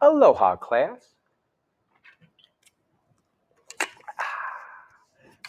Aloha, class.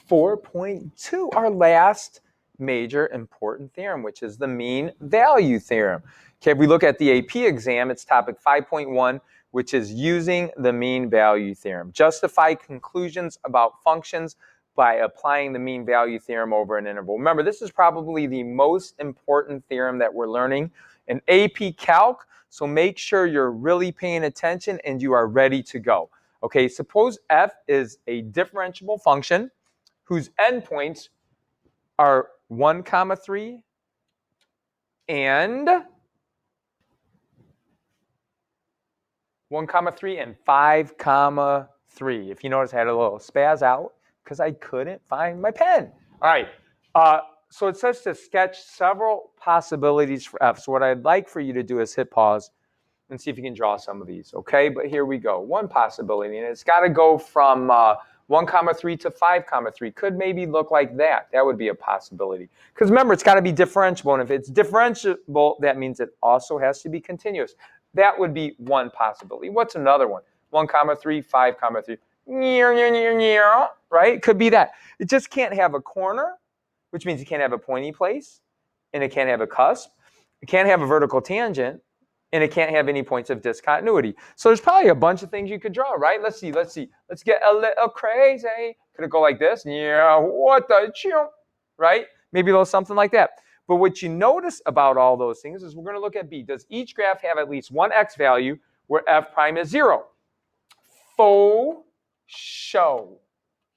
4.2, our last major important theorem, which is the mean value theorem. Okay, if we look at the AP exam, it's topic 5.1, which is using the mean value theorem. Justify conclusions about functions by applying the mean value theorem over an interval. Remember, this is probably the most important theorem that we're learning in AP Calc, so make sure you're really paying attention and you are ready to go. Okay, suppose f is a differentiable function whose endpoints are 1, 3 and 1, 3 and 5, 3. If you notice, I had a little spaz out because I couldn't find my pen. All right. So it says to sketch several possibilities for f. So what I'd like for you to do is hit pause and see if you can draw some of these. Okay, but here we go. One possibility, and it's got to go from 1, 3 to 5, 3. Could maybe look like that. That would be a possibility. Because remember, it's got to be differentiable. And if it's differentiable, that means it also has to be continuous. That would be one possibility. What's another one? 1, 3, 5, 3. Right? Could be that. It just can't have a corner, which means it can't have a pointy place, and it can't have a cusp. It can't have a vertical tangent, and it can't have any points of discontinuity. So there's probably a bunch of things you could draw, right? Let's see. Let's get a little crazy. Could it go like this? Yeah, what the chimp, right? Maybe a little something like that. But what you notice about all those things is we're going to look at B. Does each graph have at least one x value where f prime is 0? Faux show,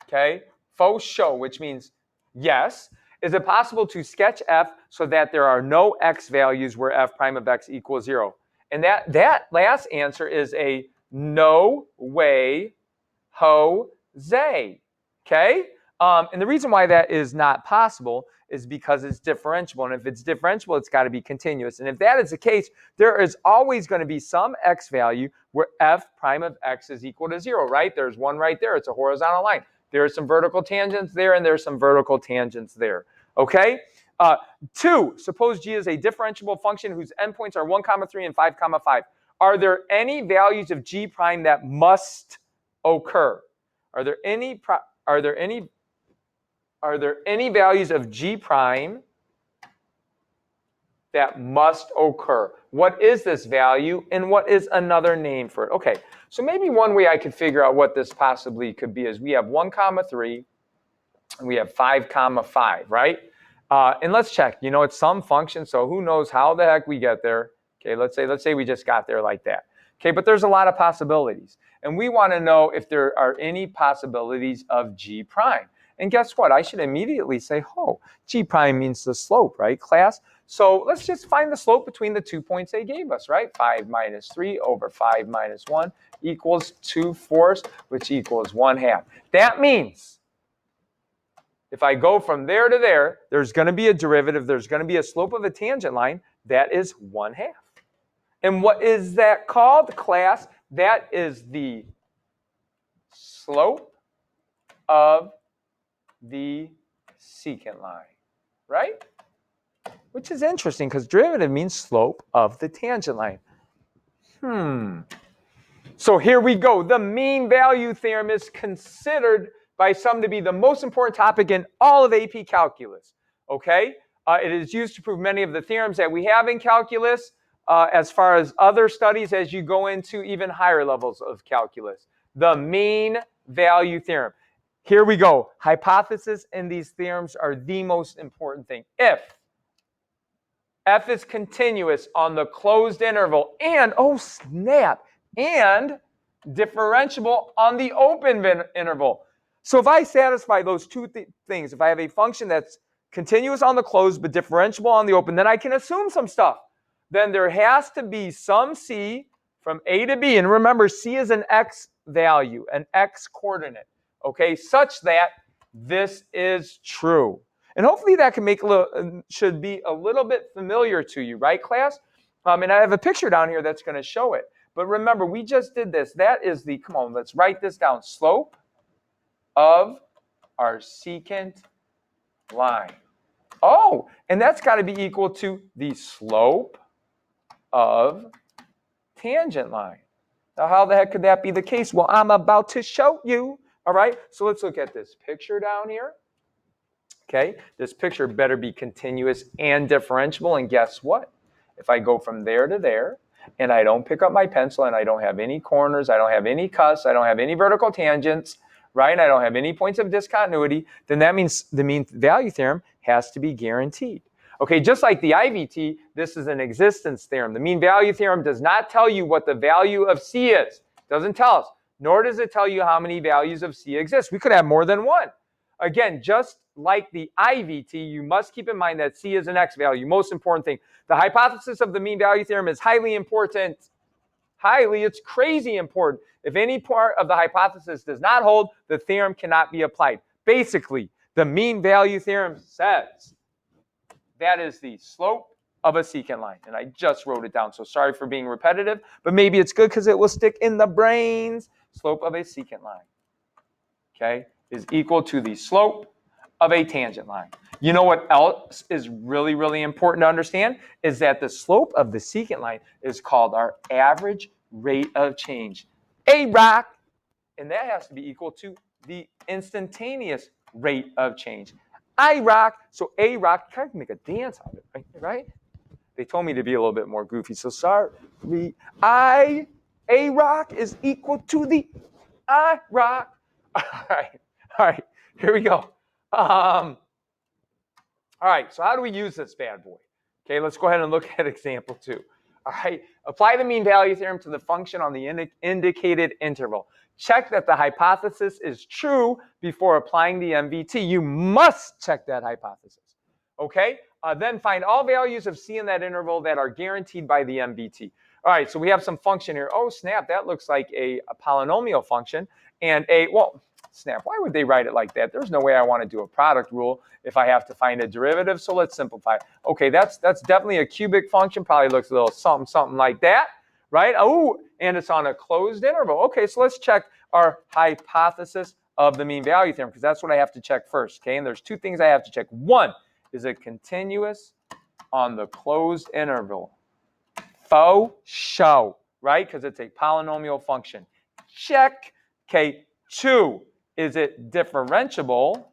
okay? Faux show, which means yes. Is it possible to sketch f so that there are no x values where f prime of x equals 0? And that last answer is a no way, Jose. Okay? And the reason why that is not possible is because it's differentiable. And if it's differentiable, it's got to be continuous. And if that is the case, there is always going to be some x value where f prime of x is equal to 0, right? There's one right there. It's a horizontal line. There are some vertical tangents there, and there's some vertical tangents there. Okay? 2, suppose g is a differentiable function whose endpoints are 1, 3 and 5, 5. Are there any values of g prime that must occur? Are there any values of g prime that must occur? What is this value, and what is another name for it? Okay, so maybe one way I could figure out what this possibly could be is we have 1, 3, and we have 5, 5, right? And let's check. You know, it's some function, so who knows how the heck we get there. Okay, let's say we just got there like that. Okay, but there's a lot of possibilities. And we want to know if there are any possibilities of g prime. And guess what? I should immediately say, oh, g prime means the slope, right, class? So let's just find the slope between the 2 points they gave us, right? 5 minus 3 over 5 minus 1 equals 2/4, which equals 1/2. That means if I go from there to there, there's going to be a derivative. There's going to be a slope of a tangent line. That is 1/2. And what is that called, class? That is the slope of the secant line, right? Which is interesting because derivative means slope of the tangent line. So here we go. The mean value theorem is considered by some to be the most important topic in all of AP Calculus, okay? It is used to prove many of the theorems that we have in calculus, as far as other studies as you go into even higher levels of calculus. The mean value theorem. Here we go. Hypothesis in these theorems are the most important thing. If f is continuous on the closed interval and, oh snap, and differentiable on the open interval. So if I satisfy those two things, if I have a function that's continuous on the closed but differentiable on the open, then I can assume some stuff. Then there has to be some c from A to B. And remember, c is an x value, an x coordinate, okay, such that this is true. And hopefully that can should be a little bit familiar to you, right, class? And I have a picture down here that's going to show it. But remember, we just did this. That is the, come on, let's write this down. Slope of our secant line. Oh, and that's got to be equal to the slope of tangent line. Now, how the heck could that be the case? Well, I'm about to show you. All right, so let's look at this picture down here. Okay, this picture better be continuous and differentiable. And guess what? If I go from there to there, and I don't pick up my pencil, and I don't have any corners, I don't have any cusps, I don't have any vertical tangents, right? I don't have any points of discontinuity, then that means the mean value theorem has to be guaranteed. Okay, just like the IVT, this is an existence theorem. The mean value theorem does not tell you what the value of C is. It doesn't tell us, nor does it tell you how many values of C exist. We could have more than one. Again, just like the IVT, you must keep in mind that C is an X value. Most important thing. The hypothesis of the mean value theorem is highly important. Highly, it's crazy important. If any part of the hypothesis does not hold, the theorem cannot be applied. Basically, the mean value theorem says that is the slope of a secant line. And I just wrote it down, so sorry for being repetitive, but maybe it's good because it will stick in the brains. Slope of a secant line, okay, is equal to the slope of a tangent line. You know what else is really, really important to understand is that the slope of the secant line is called our average rate of change, AROC, and that has to be equal to the instantaneous rate of change, IROC. So AROC, try to make a dance out of it, right? They told me to be a little bit more goofy, so sorry. AROC is equal to the IROC. All right, here we go. All right, so how do we use this bad boy? Okay, let's go ahead and look at example 2. All right, apply the mean value theorem to the function on the indicated interval. Check that the hypothesis is true before applying the MVT. You must check that hypothesis. Okay, then find all values of C in that interval that are guaranteed by the MVT. All right, so we have some function here. Oh, snap, that looks like a polynomial function and snap, why would they write it like that? There's no way I want to do a product rule if I have to find a derivative, so let's simplify. Okay, that's definitely a cubic function, probably looks a little something like that, right? Oh, and it's on a closed interval. Okay, so let's check our hypothesis of the mean value theorem, because that's what I have to check first, okay? And there's two things I have to check. One, is it continuous on the closed interval? Faux show, right? Because it's a polynomial function. Check. Okay, 2, is it differentiable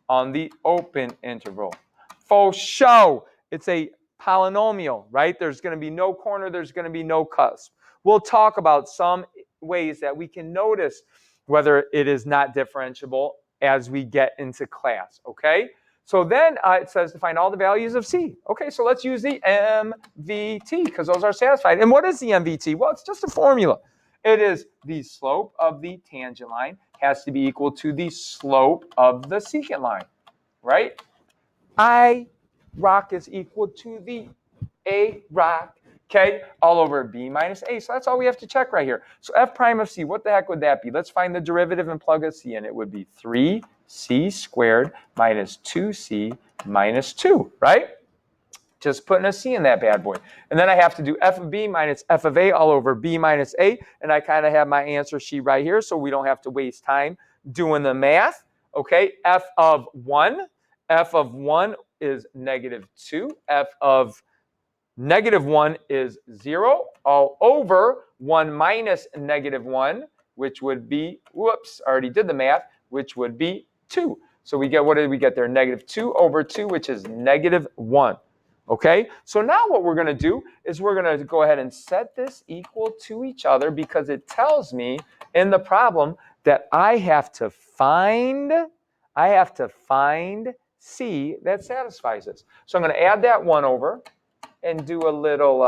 on the open interval? For show, it's a polynomial, right? There's going to be no corner, there's going to be no cusp. We'll talk about some ways that we can notice whether it is not differentiable as we get into class, okay? So then it says to find all the values of C. Okay, so let's use the MVT because those are satisfied. And what is the MVT? Well, it's just a formula. It is the slope of the tangent line has to be equal to the slope of the secant line, right? IROC is equal to the AROC, okay, all over B minus A. So that's all we have to check right here. So F prime of C, what the heck would that be? Let's find the derivative and plug a C in. It would be 3C squared minus 2C minus 2, right? Just putting a C in that bad boy. And then I have to do F of B minus F of A all over B minus A. And I kind of have my answer sheet right here, so we don't have to waste time doing the math. Okay, F of 1 is -2. F of -1 is 0 all over 1 minus -1, which would be, whoops, already did the math, which would be 2. So we get, what did we get there? -2 over 2, which is -1. Okay, so now what we're going to do is we're going to go ahead and set this equal to each other because it tells me in the problem that I have to find C that satisfies this. So I'm going to add that 1 over and do a little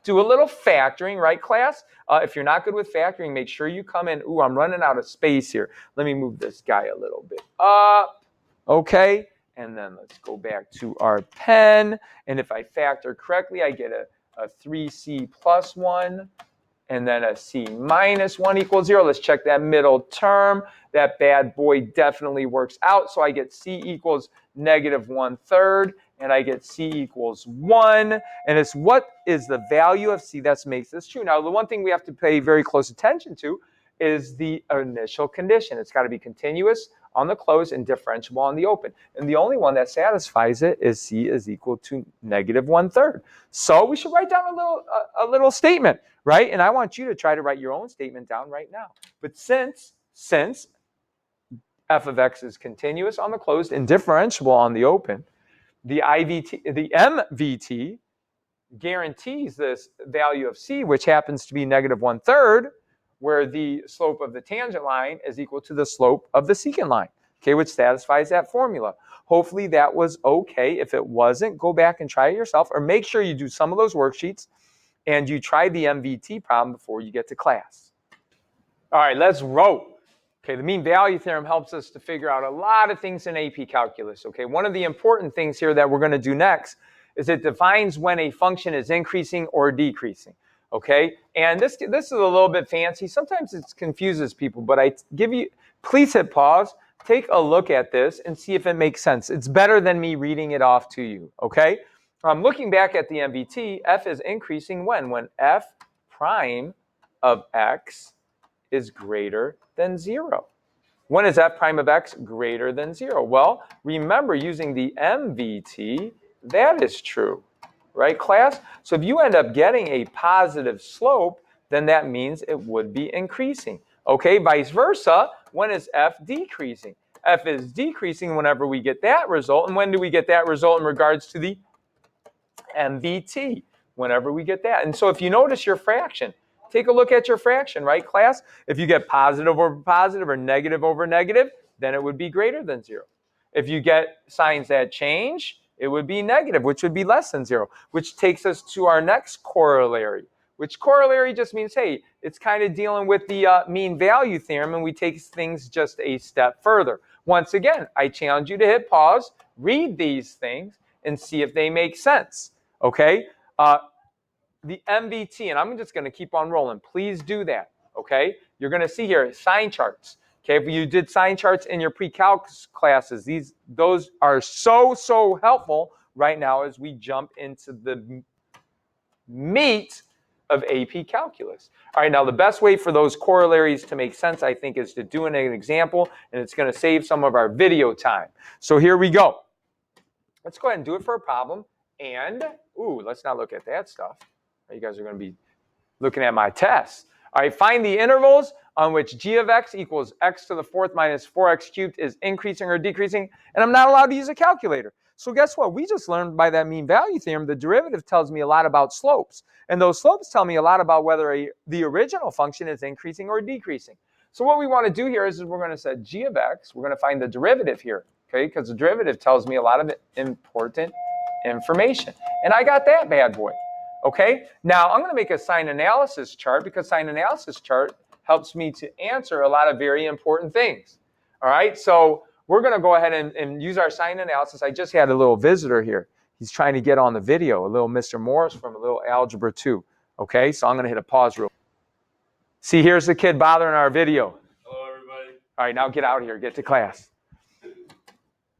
factoring, right, class? If you're not good with factoring, make sure you come in. Ooh, I'm running out of space here. Let me move this guy a little bit up. Okay. And then let's go back to our pen. And if I factor correctly, I get a 3C plus 1 and then a C minus 1 equals 0. Let's check that middle term. That bad boy definitely works out. So I get C equals -1/3 and I get C equals 1. And it's what is the value of C that makes this true. Now, the one thing we have to pay very close attention to is the initial condition. It's got to be continuous on the closed and differentiable on the open. And the only one that satisfies it is C is equal to -1/3. So we should write down a little statement, right? And I want you to try to write your own statement down right now. But since f of x is continuous on the closed and differentiable on the open, the MVT guarantees this value of c, which happens to be negative 1/3, where the slope of the tangent line is equal to the slope of the secant line, okay, which satisfies that formula. Hopefully that was okay. If it wasn't, go back and try it yourself, or make sure you do some of those worksheets and you try the MVT problem before you get to class. All right, let's roll. Okay, the mean value theorem helps us to figure out a lot of things in AP calculus. Okay, one of the important things here that we're going to do next is it defines when a function is increasing or decreasing. Okay, and this is a little bit fancy. Sometimes it confuses people, but please hit pause, take a look at this, and see if it makes sense. It's better than me reading it off to you. Okay, looking back at the MVT, f is increasing when f prime of x is greater than 0. When is f prime of x greater than 0? Well, remember, using the MVT, that is true, right, class? So if you end up getting a positive slope, then that means it would be increasing. Okay, vice versa, when is f decreasing? F is decreasing whenever we get that result. And when do we get that result in regards to the MVT? Whenever we get that. And so if you notice your fraction, take a look at your fraction, right, class? If you get positive over positive or negative over negative, then it would be greater than 0. If you get signs that change, it would be negative, which would be less than 0, which takes us to our next corollary, which corollary just means, hey, it's kind of dealing with the mean value theorem, and we take things just a step further. Once again, I challenge you to hit pause, read these things, and see if they make sense, okay? The MVT, and I'm just going to keep on rolling. Please do that, okay? You're going to see here sign charts. Okay, if you did sign charts in your pre-calc classes, those are so helpful right now as we jump into the meat of AP calculus. All right, now the best way for those corollaries to make sense, I think, is to do an example, and it's going to save some of our video time. So here we go. Let's go ahead and do it for a problem. And, let's not look at that stuff. You guys are going to be looking at my test. All right, find the intervals on which g of x equals x to the 4th minus 4x cubed is increasing or decreasing, and I'm not allowed to use a calculator. So guess what? We just learned by that mean value theorem, the derivative tells me a lot about slopes, and those slopes tell me a lot about whether the original function is increasing or decreasing. So what we want to do here is we're going to set g of x, we're going to find the derivative here, okay, because the derivative tells me a lot of important information, and I got that bad boy. Okay, now I'm going to make a sign analysis chart because sign analysis chart helps me to answer a lot of very important things. All right, so we're going to go ahead and use our sign analysis. I just had a little visitor here. He's trying to get on the video, a little Mr. Morris from a little Algebra 2. Okay, so I'm going to hit a pause real quick. See, here's the kid bothering our video. Hello, everybody. All right, now get out of here. Get to class.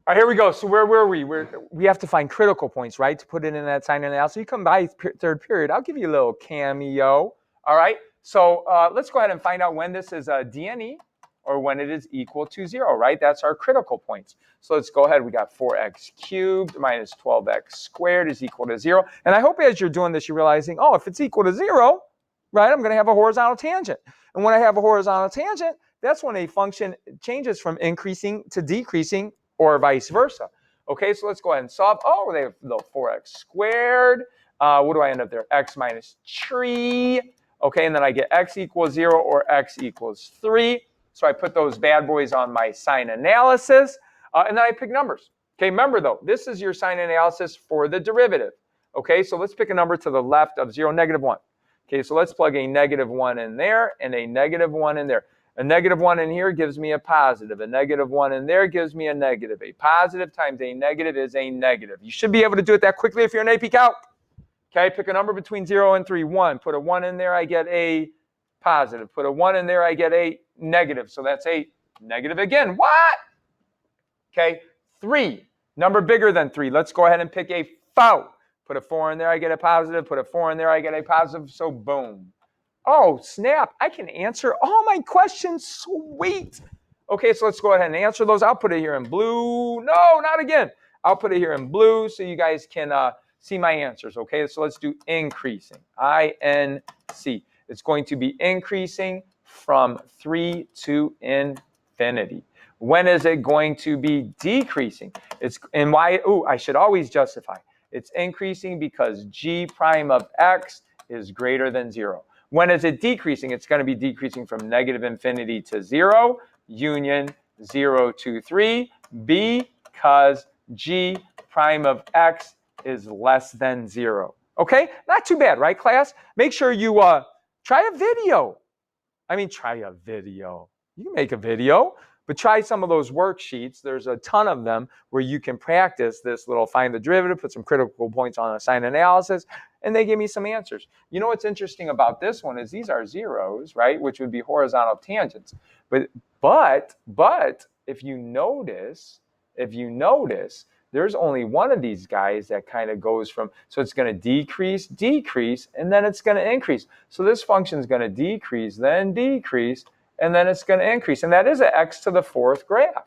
All right, here we go. So where were we? We have to find critical points, right, to put it in that sign analysis. You come by third period, I'll give you a little cameo. All right, so let's go ahead and find out when this is a DNE or when it is equal to 0, right? That's our critical points. So let's go ahead. We got 4x cubed minus 12x squared is equal to 0. And I hope as you're doing this, you're realizing, oh, if it's equal to 0, right, I'm going to have a horizontal tangent. And when I have a horizontal tangent, that's when a function changes from increasing to decreasing, or vice versa. Okay, so let's go ahead and solve. Oh, they have the 4x squared. What do I end up there? X minus 3. Okay, and then I get x equals 0 or x equals 3. So I put those bad boys on my sign analysis, and then I pick numbers. Okay, remember though, this is your sign analysis for the derivative. Okay, so let's pick a number to the left of 0, -1. Okay, so let's plug a -1 in there and a -1 in there. A -1 in here gives me a positive. A -1 in there gives me a negative. A positive times a negative is a negative. You should be able to do it that quickly if you're in AP Calc. Okay, pick a number between 0 and 3. 1. Put a 1 in there, I get a positive. Put a 1 in there, I get a negative. So that's a negative again. What? Okay, 3. Number bigger than 3. Let's go ahead and pick a 4. Put a 4 in there, I get a positive. Put a 4 in there, I get a positive. So boom. Oh, snap. I can answer all my questions. Sweet. Okay, so let's go ahead and answer those. I'll put it here in blue. No, not again. I'll put it here in blue so you guys can see my answers. Okay, so let's do increasing. INC. It's going to be increasing from 3 to infinity. When is it going to be decreasing? And why? I should always justify. It's increasing because g prime of x is greater than 0. When is it decreasing? It's going to be decreasing from negative infinity to 0, union 0 to 3, because g prime of x is less than 0. Okay? Not too bad, right, class? Make sure you try a video. Try a video. You can make a video, but try some of those worksheets. There's a ton of them where you can practice this little find the derivative, put some critical points on a sign analysis, and they give me some answers. You know what's interesting about this one is these are zeros, right, which would be horizontal tangents. But if you notice, there's only one of these guys that kind of goes from, so it's going to decrease, and then it's going to increase. So this function is going to decrease, then decrease, and then it's going to increase. And that is an x to the fourth graph.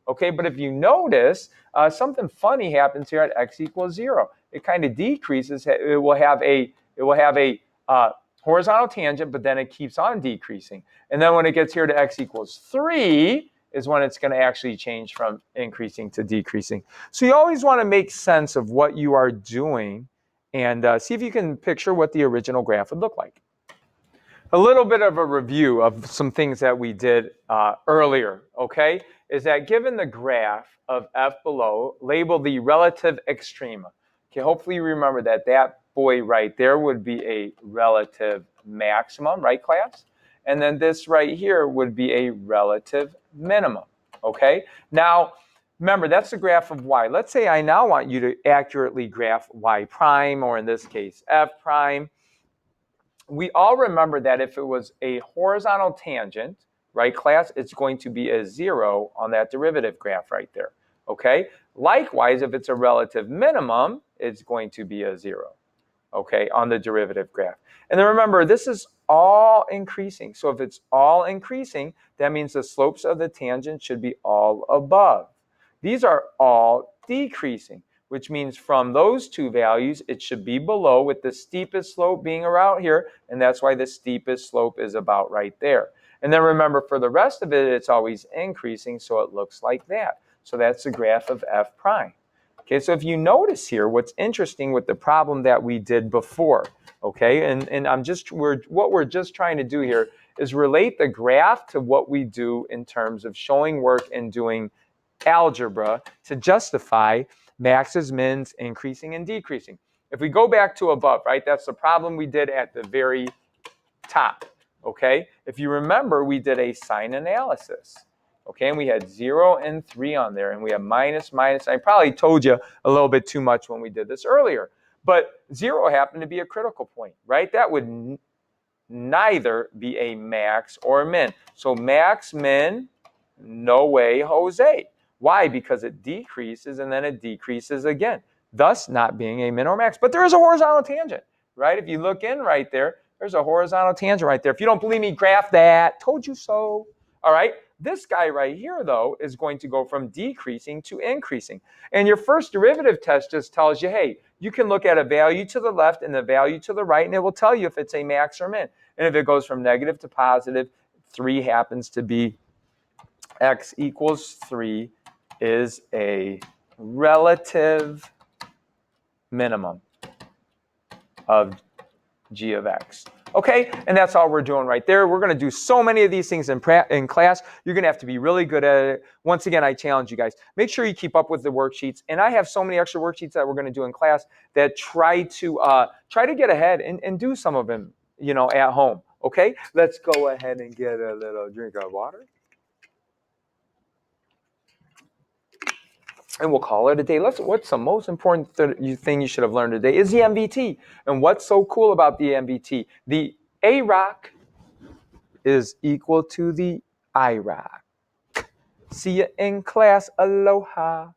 Okay, but if you notice, something funny happens here at x equals 0. It kind of decreases. It will have a horizontal tangent, but then it keeps on decreasing. And then when it gets here to x equals 3, is when it's going to actually change from increasing to decreasing. So you always want to make sense of what you are doing and see if you can picture what the original graph would look like. A little bit of a review of some things that we did earlier, okay, is that given the graph of f below, label the relative extrema. Okay, hopefully you remember that boy right there would be a relative maximum, right, class? And then this right here would be a relative minimum, okay? Now, remember, that's the graph of y. Let's say I now want you to accurately graph y prime, or in this case, f prime. We all remember that if it was a horizontal tangent, right, class, it's going to be a 0 on that derivative graph right there, okay? Likewise, if it's a relative minimum, it's going to be a 0, okay, on the derivative graph. And then remember, this is all increasing. So if it's all increasing, that means the slopes of the tangent should be all above. These are all decreasing, which means from those two values, it should be below, with the steepest slope being around here, and that's why the steepest slope is about right there. And then remember, for the rest of it, it's always increasing, so it looks like that. So that's the graph of f prime. Okay, so if you notice here, what's interesting with the problem that we did before, okay, and what we're just trying to do here is relate the graph to what we do in terms of showing work and doing algebra to justify maxes, mins, increasing and decreasing. If we go back to above, right, that's the problem we did at the very top, okay? If you remember, we did a sign analysis. Okay, and we had 0 and 3 on there, and we have minus. I probably told you a little bit too much when we did this earlier. But 0 happened to be a critical point, right? That would neither be a max or min. So max, min, no way, Jose. Why? Because it decreases and then it decreases again, thus not being a min or max. But there is a horizontal tangent, right? If you look in right there, there's a horizontal tangent right there. If you don't believe me, graph that. Told you so. All right. This guy right here, though, is going to go from decreasing to increasing. And your first derivative test just tells you, hey, you can look at a value to the left and the value to the right, and it will tell you if it's a max or min. And if it goes from negative to positive, 3 happens to be x equals 3 is a relative minimum of g of x. Okay, and that's all we're doing right there. We're going to do so many of these things in class. You're going to have to be really good at it. Once again, I challenge you guys. Make sure you keep up with the worksheets. And I have so many extra worksheets that we're going to do in class that try to get ahead and do some of them, at home. Okay, let's go ahead and get a little drink of water. And we'll call it a day. What's the most important thing you should have learned today is the MVT. And what's so cool about the MVT? The A-rock is equal to the I-rock. See you in class. Aloha.